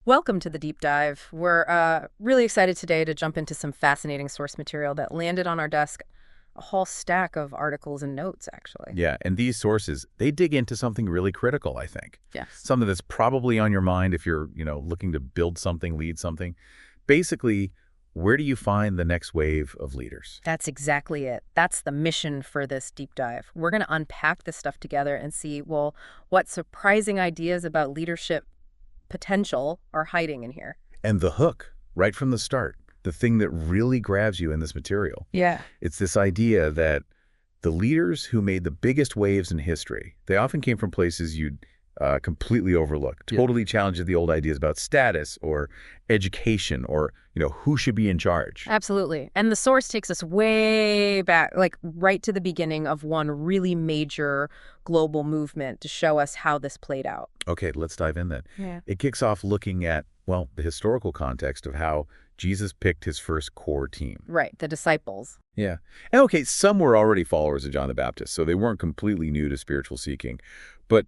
Welcome to the deep dive. We're really excited today to jump into some fascinating source material that landed on our desk. A whole stack of articles and notes, actually. Yeah, and these sources, they dig into something really critical, I think. Yes. Something that's probably on your mind if you're, looking to build something, lead something. Basically, where do you find the next wave of leaders? That's exactly it. That's the mission for this deep dive. We're going to unpack this stuff together and see, well, what surprising ideas about leadership potential are hiding in here. And the hook, right from the start, the thing that really grabs you in this material. Yeah. It's this idea that the leaders who made the biggest waves in history, they often came from places you'd completely overlook, totally challenged the old ideas about status or education or, who should be in charge. Absolutely. And the source takes us way back, like right to the beginning of one really major global movement to show us how this played out. Okay, let's dive in then. Yeah. It kicks off looking at, well, the historical context of how Jesus picked his first core team. Right, the disciples. Yeah. And okay, some were already followers of John the Baptist, so they weren't completely new to spiritual seeking. But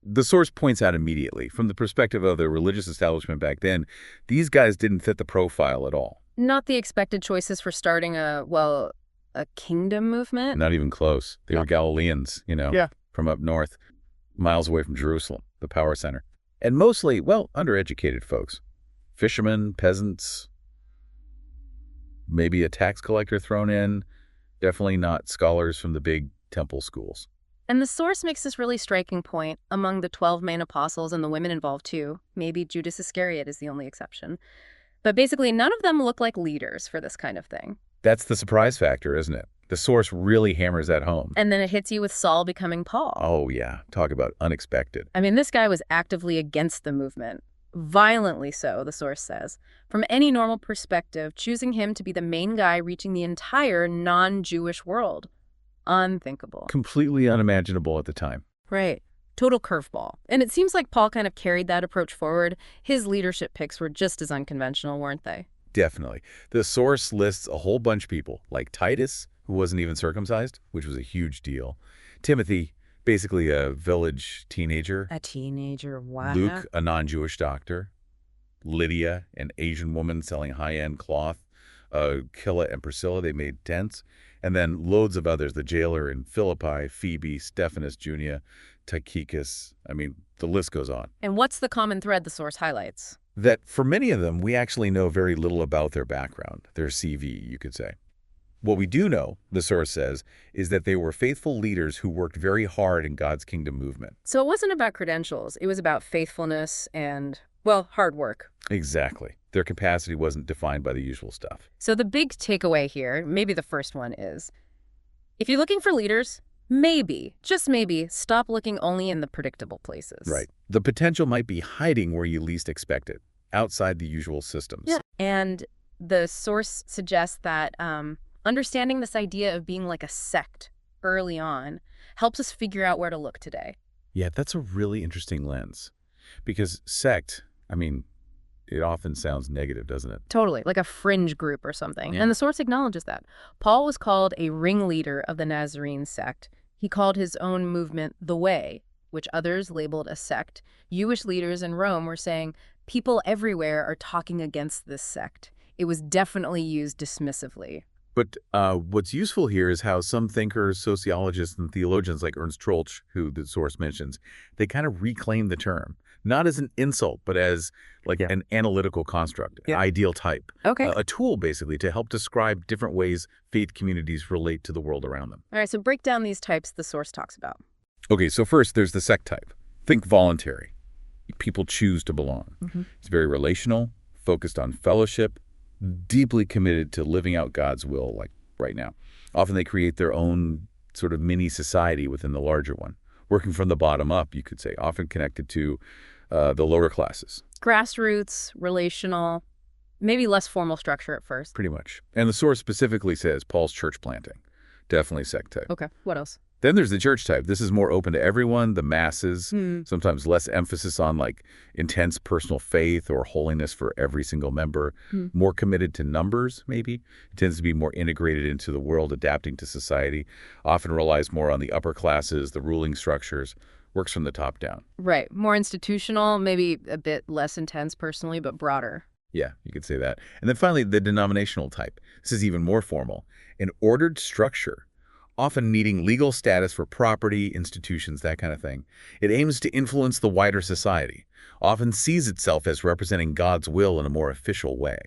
the source points out immediately, from the perspective of the religious establishment back then, these guys didn't fit the profile at all. Not the expected choices for starting a kingdom movement. Not even close. They were Galileans, from up north, miles away from Jerusalem, the power center. And mostly, well, undereducated folks. Fishermen, peasants, maybe a tax collector thrown in. Definitely not scholars from the big temple schools. And the source makes this really striking point. Among the 12 main apostles and the women involved too, maybe Judas Iscariot is the only exception. But basically, none of them look like leaders for this kind of thing. That's the surprise factor, isn't it? The source really hammers that home. And then it hits you with Saul becoming Paul. Oh, yeah. Talk about unexpected. I mean, this guy was actively against the movement. Violently so, the source says. From any normal perspective, choosing him to be the main guy reaching the entire non-Jewish world. Unthinkable. Completely unimaginable at the time. Right. Total curveball. And it seems like Paul kind of carried that approach forward. His leadership picks were just as unconventional, weren't they? Definitely. The source lists a whole bunch of people, like Titus, who wasn't even circumcised, which was a huge deal. Timothy, basically a village teenager. A teenager, wow. Luke, a non-Jewish doctor. Lydia, an Asian woman selling high-end cloth. Aquila and Priscilla, they made tents. And then loads of others, the jailer in Philippi, Phoebe, Stephanus, Junia, Tychicus. I mean, the list goes on. And what's the common thread the source highlights? That for many of them, we actually know very little about their background, their CV, you could say. What we do know, the source says, is that they were faithful leaders who worked very hard in God's kingdom movement. So it wasn't about credentials. It was about faithfulness and, well, hard work. Exactly. Their capacity wasn't defined by the usual stuff. So the big takeaway here, maybe the first one is, if you're looking for leaders, maybe, just maybe, stop looking only in the predictable places. Right. The potential might be hiding where you least expect it, outside the usual systems. Yeah. And the source suggests that understanding this idea of being like a sect early on helps us figure out where to look today. Yeah, that's a really interesting lens. Because sect, I mean, it often sounds negative, doesn't it? Totally, like a fringe group or something. Yeah. And the source acknowledges that. Paul was called a ringleader of the Nazarene sect. He called his own movement the Way, which others labeled a sect. Jewish leaders in Rome were saying, people everywhere are talking against this sect. It was definitely used dismissively. But what's useful here is how some thinkers, sociologists, and theologians like Ernst Troeltsch, who the source mentions, they kind of reclaim the term, not as an insult, but as like an analytical construct, an ideal type. Okay. A tool, basically, to help describe different ways faith communities relate to the world around them. All right, so break down these types the source talks about. Okay, so first, there's the sect type. Think voluntary. People choose to belong. It's very relational, focused on fellowship, deeply committed to living out God's will, like right now. Often they create their own sort of mini society within the larger one, working from the bottom up, you could say, often connected to the lower classes. Grassroots, relational, maybe less formal structure at first. Pretty much. And the source specifically says Paul's church planting. Definitely sect type. Okay, what else? Then there's the church type. This is more open to everyone, the masses, sometimes less emphasis on like intense personal faith or holiness for every single member, more committed to numbers, maybe. It tends to be more integrated into the world, adapting to society, often relies more on the upper classes, the ruling structures, works from the top down. Right. More institutional, maybe a bit less intense personally, but broader. Yeah, you could say that. And then finally, the denominational type. This is even more formal. An ordered structure, often needing legal status for property, institutions, that kind of thing. It aims to influence the wider society, often sees itself as representing God's will in a more official way.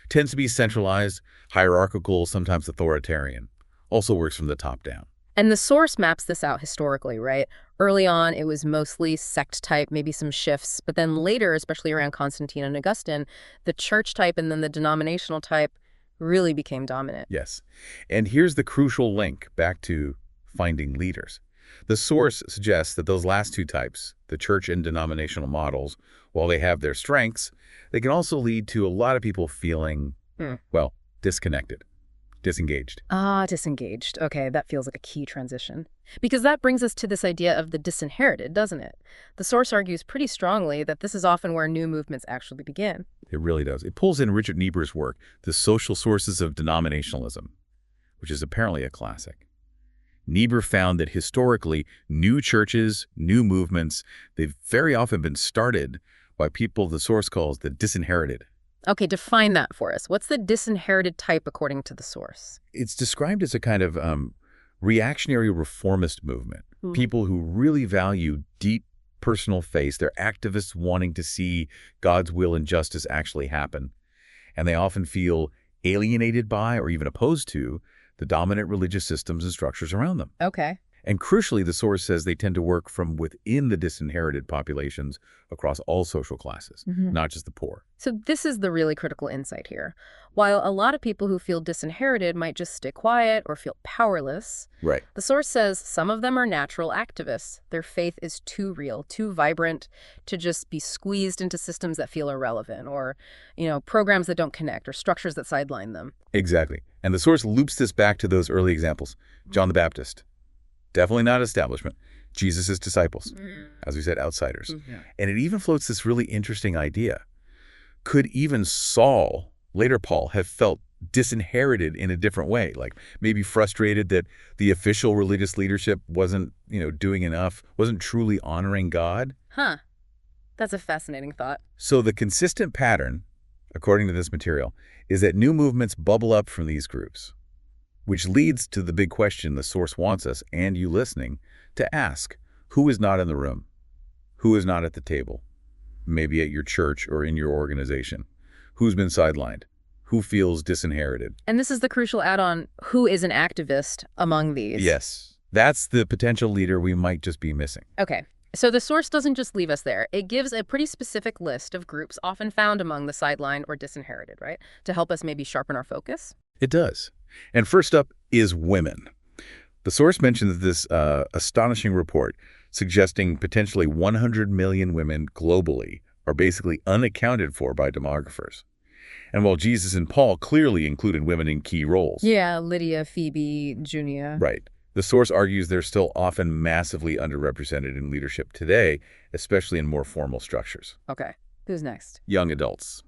Tends to be centralized, hierarchical, sometimes authoritarian. Also works from the top down. And the source maps this out historically, right? Early on, it was mostly sect type, maybe some shifts. But then later, especially around Constantine and Augustine, the church type and then the denominational type really became dominant. Yes. And here's the crucial link back to finding leaders. The source suggests that those last two types, the church and denominational models, while they have their strengths, they can also lead to a lot of people feeling, well, disconnected, disengaged. Ah, disengaged. Okay, that feels like a key transition. Because that brings us to this idea of the disinherited, doesn't it? The source argues pretty strongly that this is often where new movements actually begin. It really does. It pulls in Richard Niebuhr's work, The Social Sources of Denominationalism, which is apparently a classic. Niebuhr found that historically, new churches, new movements, they've very often been started by people the source calls the disinherited. Okay, define that for us. What's the disinherited type according to the source? It's described as a kind of reactionary reformist movement. People who really value deep personal faith. They're activists wanting to see God's will and justice actually happen. And they often feel alienated by or even opposed to the dominant religious systems and structures around them. Okay. And crucially, the source says they tend to work from within the disinherited populations across all social classes, not just the poor. So this is the really critical insight here. While a lot of people who feel disinherited might just stay quiet or feel powerless, Right. the source says some of them are natural activists. Their faith is too real, too vibrant to just be squeezed into systems that feel irrelevant or, programs that don't connect or structures that sideline them. Exactly. And the source loops this back to those early examples. John the Baptist. Definitely not establishment. Jesus' disciples. As we said, outsiders. And it even floats this really interesting idea. Could even Saul, later Paul, have felt disinherited in a different way? Like maybe frustrated that the official religious leadership wasn't, doing enough, wasn't truly honoring God? Huh. That's a fascinating thought. So the consistent pattern, according to this material, is that new movements bubble up from these groups, which leads to the big question the source wants us, and you listening, to ask. Who is not in the room? Who is not at the table? Maybe at your church or in your organization. Who's been sidelined? Who feels disinherited? And this is the crucial add-on, who is an activist among these? Yes. That's the potential leader we might just be missing. Okay. So the source doesn't just leave us there. It gives a pretty specific list of groups often found among the sidelined or disinherited, right? To help us maybe sharpen our focus? It does. And first up is women. The source mentions this astonishing report suggesting potentially 100 million women globally are basically unaccounted for by demographers. And while Jesus and Paul clearly included women in key roles. Yeah, Lydia, Phoebe, Junia. Right. The source argues they're still often massively underrepresented in leadership today, especially in more formal structures. Okay. Who's next? Young adults.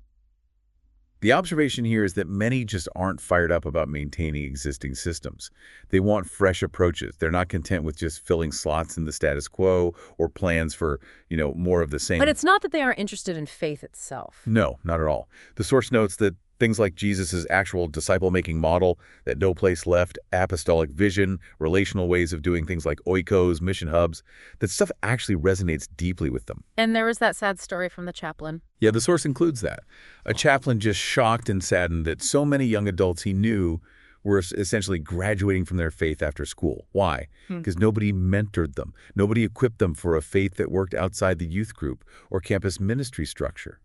The observation here is that many just aren't fired up about maintaining existing systems. They want fresh approaches. They're not content with just filling slots in the status quo or plans for, more of the same. But it's not that they aren't interested in faith itself. No, not at all. The source notes that things like Jesus' actual disciple-making model, that no place left, apostolic vision, relational ways of doing things like oikos, mission hubs, that stuff actually resonates deeply with them. And there was that sad story from the chaplain. Yeah, the source includes that. A chaplain just shocked and saddened that so many young adults he knew were essentially graduating from their faith after school. Why? Because nobody mentored them. Nobody equipped them for a faith that worked outside the youth group or campus ministry structure.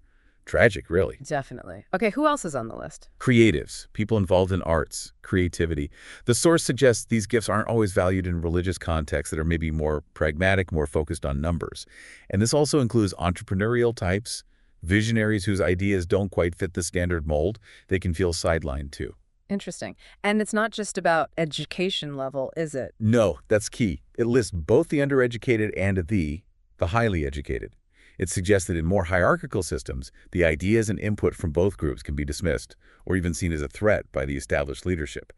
Tragic, really. Definitely. Okay, who else is on the list? Creatives, people involved in arts, creativity. The source suggests these gifts aren't always valued in religious contexts that are maybe more pragmatic, more focused on numbers. And this also includes entrepreneurial types, visionaries whose ideas don't quite fit the standard mold. They can feel sidelined too. Interesting. And it's not just about education level, is it? No, that's key. It lists both the undereducated and the highly educated. It suggests that in more hierarchical systems, the ideas and input from both groups can be dismissed or even seen as a threat by the established leadership.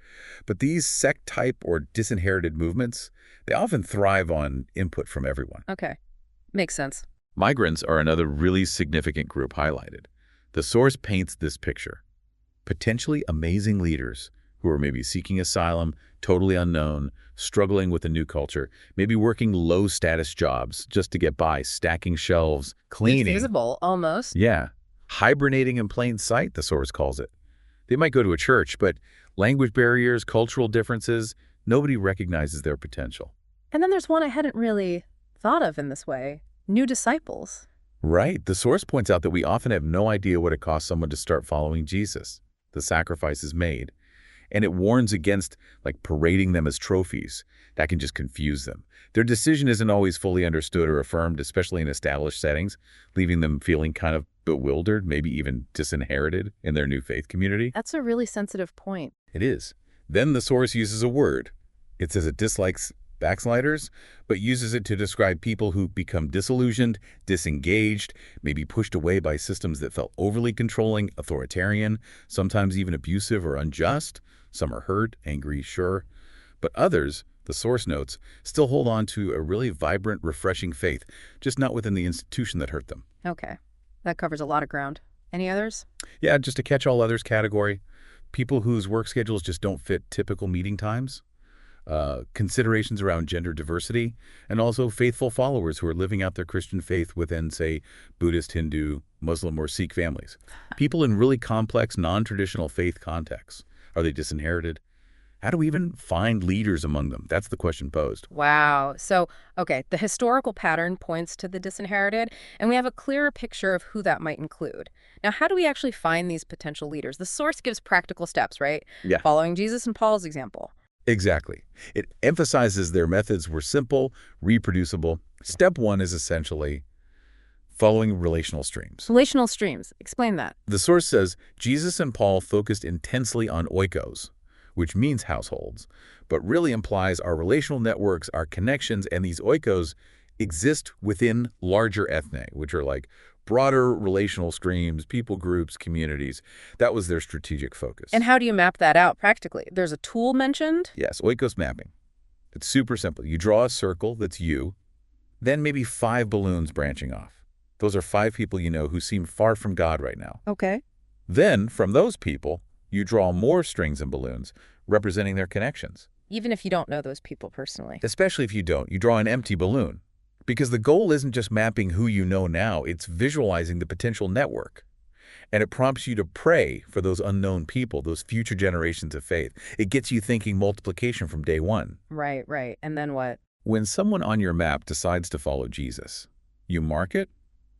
But these sect-type or disinherited movements, they often thrive on input from everyone. Okay. Makes sense. Migrants are another really significant group highlighted. The source paints this picture. Potentially amazing leaders who are maybe seeking asylum, totally unknown, struggling with a new culture, maybe working low-status jobs just to get by, stacking shelves, cleaning. Invisible, almost. Yeah. Hibernating in plain sight, the source calls it. They might go to a church, but language barriers, cultural differences, nobody recognizes their potential. And then there's one I hadn't really thought of in this way. New disciples. Right. The source points out that we often have no idea what it costs someone to start following Jesus, the sacrifices made. And it warns against, parading them as trophies. That can just confuse them. Their decision isn't always fully understood or affirmed, especially in established settings, leaving them feeling kind of bewildered, maybe even disinherited in their new faith community. That's a really sensitive point. It is. Then the source uses a word. It says it dislikes backsliders, but uses it to describe people who become disillusioned, disengaged, maybe pushed away by systems that felt overly controlling, authoritarian, sometimes even abusive or unjust. Some are hurt, angry, sure. But others, the source notes, still hold on to a really vibrant, refreshing faith, just not within the institution that hurt them. Okay. That covers a lot of ground. Any others? Yeah, just a catch-all others category. People whose work schedules just don't fit typical meeting times. Considerations around gender diversity, and also faithful followers who are living out their Christian faith within, say, Buddhist, Hindu, Muslim, or Sikh families. People in really complex, non-traditional faith contexts. Are they disinherited? How do we even find leaders among them? That's the question posed. Wow. So, okay, the historical pattern points to the disinherited, and we have a clearer picture of who that might include. Now, how do we actually find these potential leaders? The source gives practical steps, right? Yeah. Following Jesus and Paul's example. Exactly. It emphasizes their methods were simple, reproducible. Step one is essentially following relational streams. Relational streams. Explain that. The source says Jesus and Paul focused intensely on oikos, which means households, but really implies our relational networks, our connections, and these oikos exist within larger ethne, which are like broader relational streams, people groups, communities. That was their strategic focus. And how do you map that out practically? There's a tool mentioned? Yes, oikos mapping. It's super simple. You draw a circle that's you, then maybe 5 balloons branching off. Those are 5 people you know who seem far from God right now. Okay. Then, from those people, you draw more strings and balloons representing their connections. Even if you don't know those people personally. Especially if you don't, you draw an empty balloon. Because the goal isn't just mapping who you know now, it's visualizing the potential network. And it prompts you to pray for those unknown people, those future generations of faith. It gets you thinking multiplication from day one. Right, right. And then what? When someone on your map decides to follow Jesus, you mark it,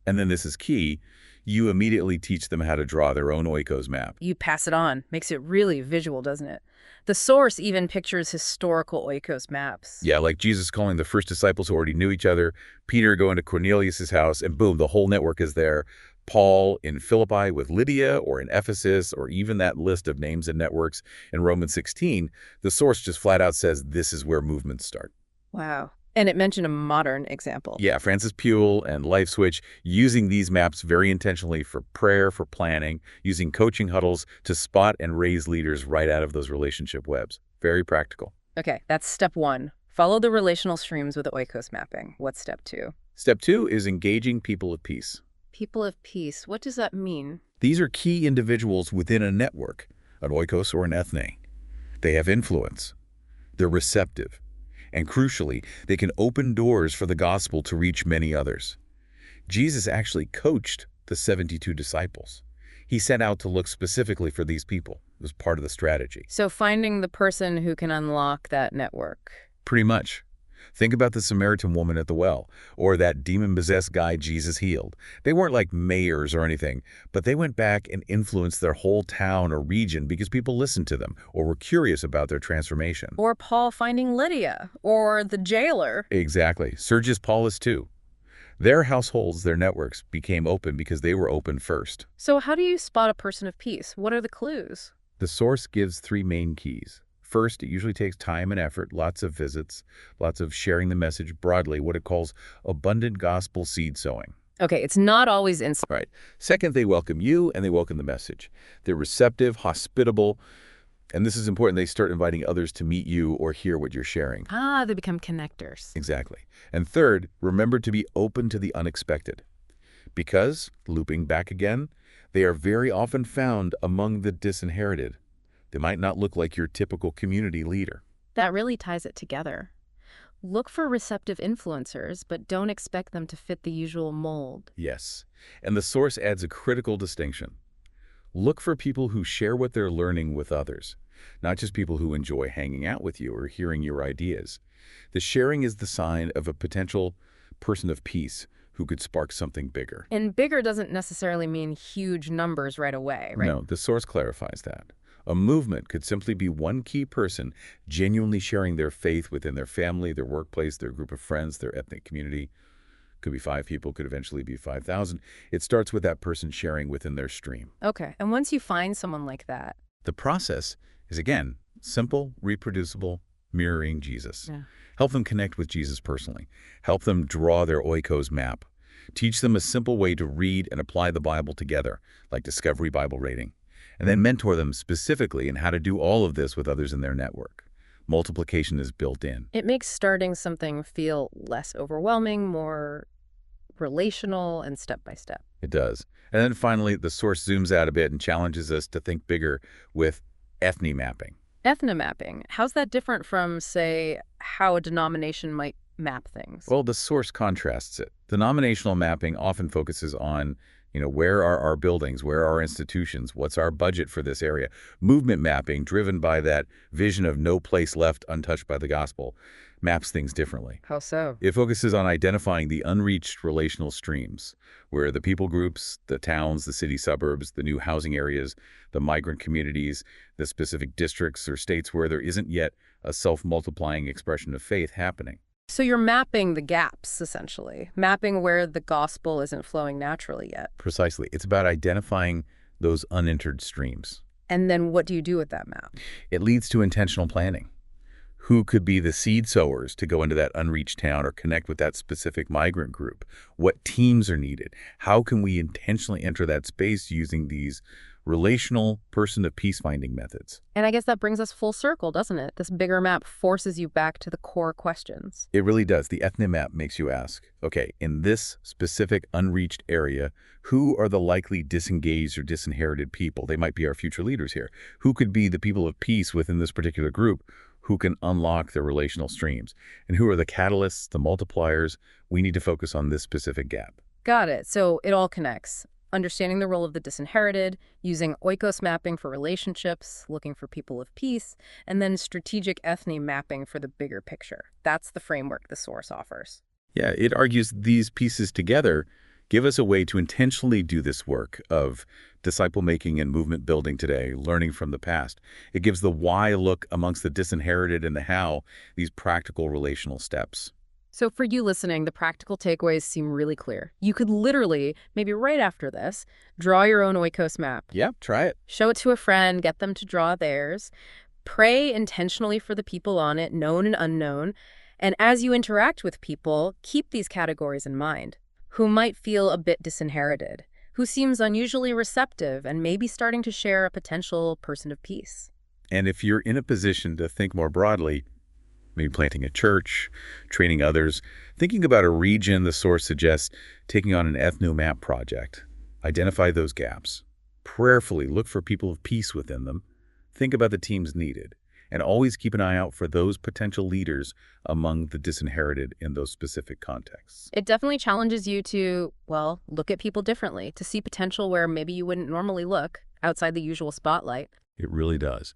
and then this is key, you immediately teach them how to draw their own oikos map. You pass it on. Makes it really visual, doesn't it? The source even pictures historical oikos maps. Yeah, like Jesus calling the first disciples who already knew each other, Peter going to Cornelius' house, and boom, the whole network is there. Paul in Philippi with Lydia, or in Ephesus, or even that list of names and networks in Romans 16, the source just flat out says this is where movements start. Wow. And it mentioned a modern example. Yeah, Francis Puel and Life Switch using these maps very intentionally for prayer, for planning, using coaching huddles to spot and raise leaders right out of those relationship webs. Very practical. Okay, that's step 1. Follow the relational streams with oikos mapping. What's step 2? Step 2 is engaging people of peace. People of peace. What does that mean? These are key individuals within a network, an oikos or an ethne. They have influence. They're receptive. And crucially, they can open doors for the gospel to reach many others. Jesus actually coached the 72 disciples. He set out to look specifically for these people. It was part of the strategy. So finding the person who can unlock that network. Pretty much. Think about the Samaritan woman at the well, or that demon-possessed guy Jesus healed. They weren't like mayors or anything, but they went back and influenced their whole town or region because people listened to them or were curious about their transformation. Or Paul finding Lydia, or the jailer. Exactly. Sergius Paulus too. Their households, their networks, became open because they were open first. So how do you spot a person of peace? What are the clues? The source gives 3 main keys. First, it usually takes time and effort, lots of visits, lots of sharing the message broadly, what it calls abundant gospel seed sowing. Okay, it's not always instant. Right. Second, they welcome you and they welcome the message. They're receptive, hospitable, and this is important. They start inviting others to meet you or hear what you're sharing. Ah, they become connectors. Exactly. And third, remember to be open to the unexpected. Because, looping back again, they are very often found among the disinherited. They might not look like your typical community leader. That really ties it together. Look for receptive influencers, but don't expect them to fit the usual mold. Yes. And the source adds a critical distinction. Look for people who share what they're learning with others, not just people who enjoy hanging out with you or hearing your ideas. The sharing is the sign of a potential person of peace who could spark something bigger. And bigger doesn't necessarily mean huge numbers right away, right? No, the source clarifies that. A movement could simply be one key person genuinely sharing their faith within their family, their workplace, their group of friends, their ethnic community. Could be 5 people, could eventually be 5,000. It starts with that person sharing within their stream. Okay, and once you find someone like that, The process is, again, simple, reproducible, mirroring Jesus. yeah. Help them connect with Jesus personally. Help them draw their oikos map. Teach them a simple way to read and apply the Bible together, like Discovery Bible Rating. And then mentor them specifically in how to do all of this with others in their network. Multiplication is built in. It makes starting something feel less overwhelming, more relational, and step by step. It does. And then finally, the source zooms out a bit and challenges us to think bigger with ethne mapping. Ethnomapping, how's that different from, say, how a denomination might map things? Well, the source contrasts it. Denominational mapping often focuses on, where are our buildings, where are our institutions, what's our budget for this area. Movement mapping, driven by that vision of no place left untouched by the gospel, maps things differently. How so? It focuses on identifying the unreached relational streams, where the people groups, the towns, the city suburbs, the new housing areas, the migrant communities, the specific districts or states where there isn't yet a self-multiplying expression of faith happening. So you're mapping the gaps, essentially, mapping where the gospel isn't flowing naturally yet. Precisely. It's about identifying those unentered streams. And then what do you do with that map? It leads to intentional planning. Who could be the seed sowers to go into that unreached town or connect with that specific migrant group? What teams are needed? How can we intentionally enter that space using these relational person of peace-finding methods? And I guess that brings us full circle, doesn't it? This bigger map forces you back to the core questions. It really does. The ethne map makes you ask, okay, in this specific unreached area, who are the likely disengaged or disinherited people? They might be our future leaders here. Who could be the people of peace within this particular group who can unlock their relational streams? And who are the catalysts, the multipliers? We need to focus on this specific gap. Got it. So it all connects. Understanding the role of the disinherited, using oikos mapping for relationships, looking for people of peace, and then strategic ethne mapping for the bigger picture. That's the framework the source offers. Yeah, it argues these pieces together give us a way to intentionally do this work of disciple making and movement building today, learning from the past. It gives the why look amongst the disinherited and the how, these practical relational steps. So for you listening, the practical takeaways seem really clear. You could literally, maybe right after this, draw your own oikos map. Yeah, try it. Show it to a friend, get them to draw theirs. Pray intentionally for the people on it, known and unknown. And as you interact with people, keep these categories in mind. Who might feel a bit disinherited? Who seems unusually receptive and maybe starting to share a potential person of peace? And if you're in a position to think more broadly, maybe planting a church, training others, thinking about a region, the source suggests taking on an ethno-map project. Identify those gaps. Prayerfully look for people of peace within them. Think about the teams needed. And always keep an eye out for those potential leaders among the disinherited in those specific contexts. It definitely challenges you to, well, look at people differently, to see potential where maybe you wouldn't normally look outside the usual spotlight. It really does.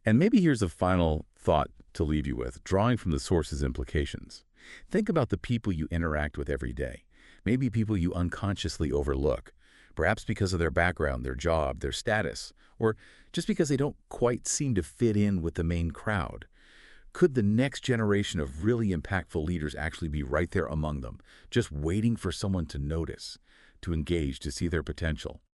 And maybe here's a final thought to leave you with, drawing from the source's implications. Think about the people you interact with every day. Maybe people you unconsciously overlook, perhaps because of their background, their job, their status, or just because they don't quite seem to fit in with the main crowd. Could the next generation of really impactful leaders actually be right there among them, just waiting for someone to notice, to engage, to see their potential?